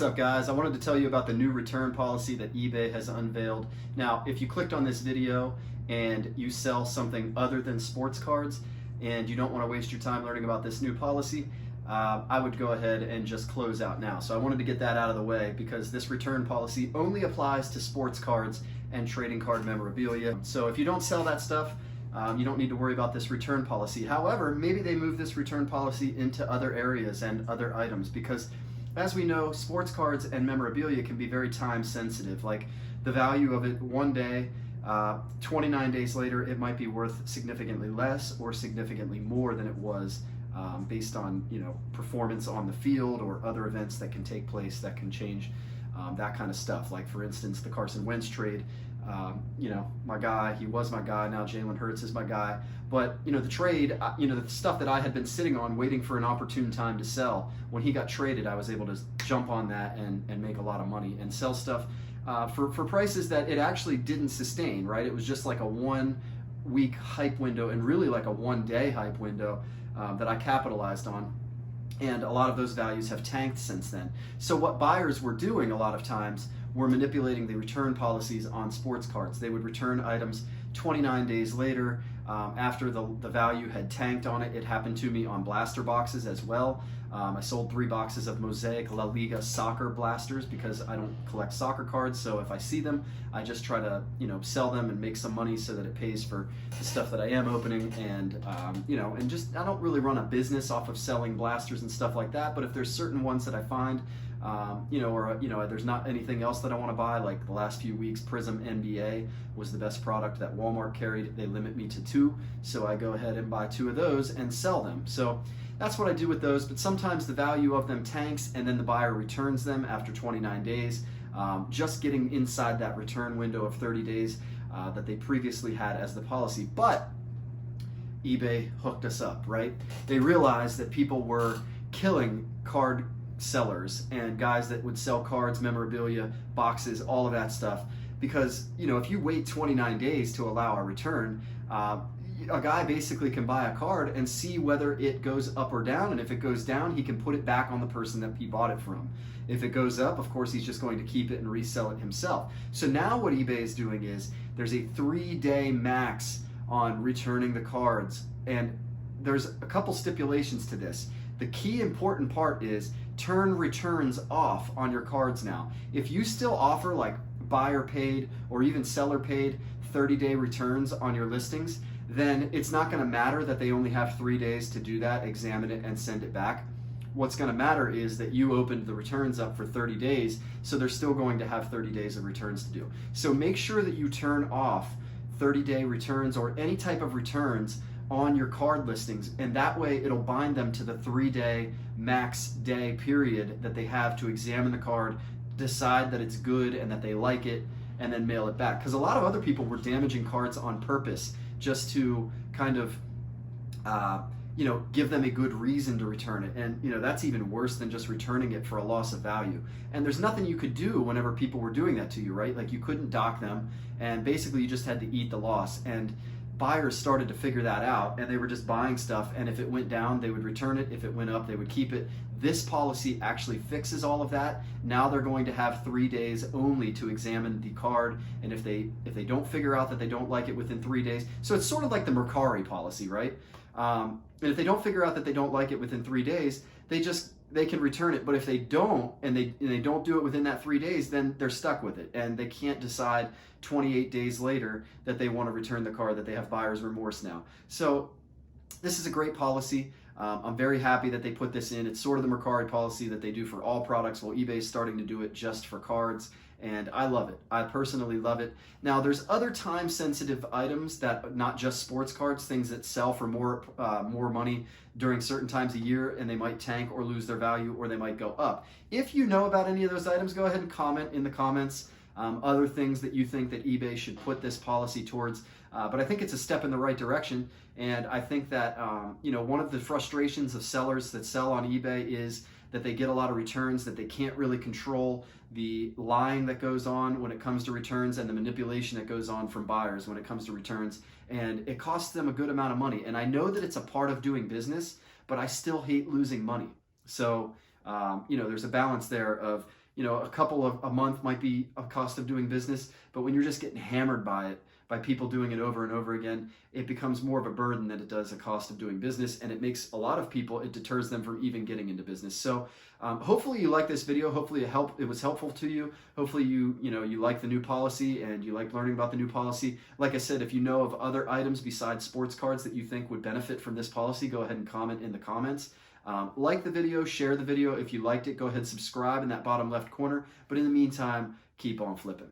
What's up, guys? I wanted to tell you about the new return policy that eBay has unveiled. Now, if you clicked on this video and you sell something other than sports cards and you don't want to waste your time learning about this new policy, I would go ahead and just close out now. So I wanted to get that out of the way because this return policy only applies to sports cards and trading card memorabilia. So if you don't sell that stuff, you don't need to worry about this return policy. However, maybe they move this return policy into other areas and other items because, as we know, sports cards and memorabilia can be very time sensitive. Like the value of it one day, 29 days later, it might be worth significantly less or significantly more than it was based on performance on the field or other events that can take place that can change that kind of stuff. Like for instance, the Carson Wentz trade. My guy, he was my guy, now Jalen Hurts is my guy. But, the trade, the stuff that I had been sitting on waiting for an opportune time to sell, when he got traded, I was able to jump on that and make a lot of money and sell stuff for prices that it actually didn't sustain, right? It was just like a 1 week hype window and really like a 1 day hype window that I capitalized on. And a lot of those values have tanked since then. So what buyers were doing a lot of times were manipulating the return policies on sports cards. They would return items 29 days later after the value had tanked on it. It happened to me on blaster boxes as well. I sold 3 boxes of Mosaic La Liga soccer blasters because I don't collect soccer cards, so if I see them, I just try to sell them and make some money so that it pays for the stuff that I am opening, and and just I don't really run a business off of selling blasters and stuff like that. But if there's certain ones that I find there's not anything else that I want to buy, like the last few weeks Prism NBA was the best product that Walmart carried. They limit me to 2, so I go ahead and buy 2 of those and sell them. So that's what I do with those, but sometimes the value of them tanks and then the buyer returns them after 29 days, just getting inside that return window of 30 days that they previously had as the policy. But eBay hooked us up, right? They realized that people were killing card sellers and guys that would sell cards, memorabilia, boxes, all of that stuff, because if you wait 29 days to allow a return, a guy basically can buy a card and see whether it goes up or down, and if it goes down, he can put it back on the person that he bought it from. If it goes up, of course, he's just going to keep it and resell it himself. So now what eBay is doing is there's a 3-day max on returning the cards, and there's a couple stipulations to this. The key important part is turn returns off on your cards now. If you still offer like buyer paid or even seller paid 30-day returns on your listings, then it's not going to matter that they only have 3 days to do that, examine it, and send it back. What's going to matter is that you opened the returns up for 30 days, so they're still going to have 30 days of returns to do. So make sure that you turn off 30-day returns or any type of returns on your card listings, and that way it'll bind them to the 3-day max day period that they have to examine the card, decide that it's good and that they like it, and then mail it back. Because a lot of other people were damaging cards on purpose just to kind of give them a good reason to return it, and that's even worse than just returning it for a loss of value. And there's nothing you could do whenever people were doing that to you, right? Like you couldn't dock them, and basically you just had to eat the loss. And buyers started to figure that out, and they were just buying stuff, and if it went down, they would return it. If it went up, they would keep it. This policy actually fixes all of that. Now they're going to have 3 days only to examine the card, and if they don't figure out that they don't like it within 3 days, so it's sort of like the Mercari policy, right? And if they don't figure out that they don't like it within 3 days, they can return it. But if they don't, and they don't do it within that 3 days, then they're stuck with it, and they can't decide 28 days later that they want to return the card, that they have buyer's remorse now. So this is a great policy. I'm very happy that they put this in. It's sort of the Mercari policy that they do for all products. Well, eBay's starting to do it just for cards, and I love it. I personally love it. Now, there's other time-sensitive items that, not just sports cards, things that sell for more money during certain times of year, and they might tank or lose their value, or they might go up. If you know about any of those items, go ahead and comment in the comments other things that you think that eBay should put this policy towards. But I think it's a step in the right direction, and I think that one of the frustrations of sellers that sell on eBay is that they get a lot of returns, that they can't really control the lying that goes on when it comes to returns and the manipulation that goes on from buyers when it comes to returns, and it costs them a good amount of money. And I know that it's a part of doing business, but I still hate losing money. So there's a balance there of a couple of a month might be a cost of doing business, but when you're just getting hammered by it, by people doing it over and over again, it becomes more of a burden than it does a cost of doing business, and it makes a lot of people, it deters them from even getting into business. So hopefully you like this video. Hopefully it was helpful to you. Hopefully you like the new policy and you like learning about the new policy. Like I said, if you know of other items besides sports cards that you think would benefit from this policy, go ahead and comment in the comments. Like the video, share the video. If you liked it, go ahead and subscribe in that bottom left corner. But in the meantime, keep on flipping.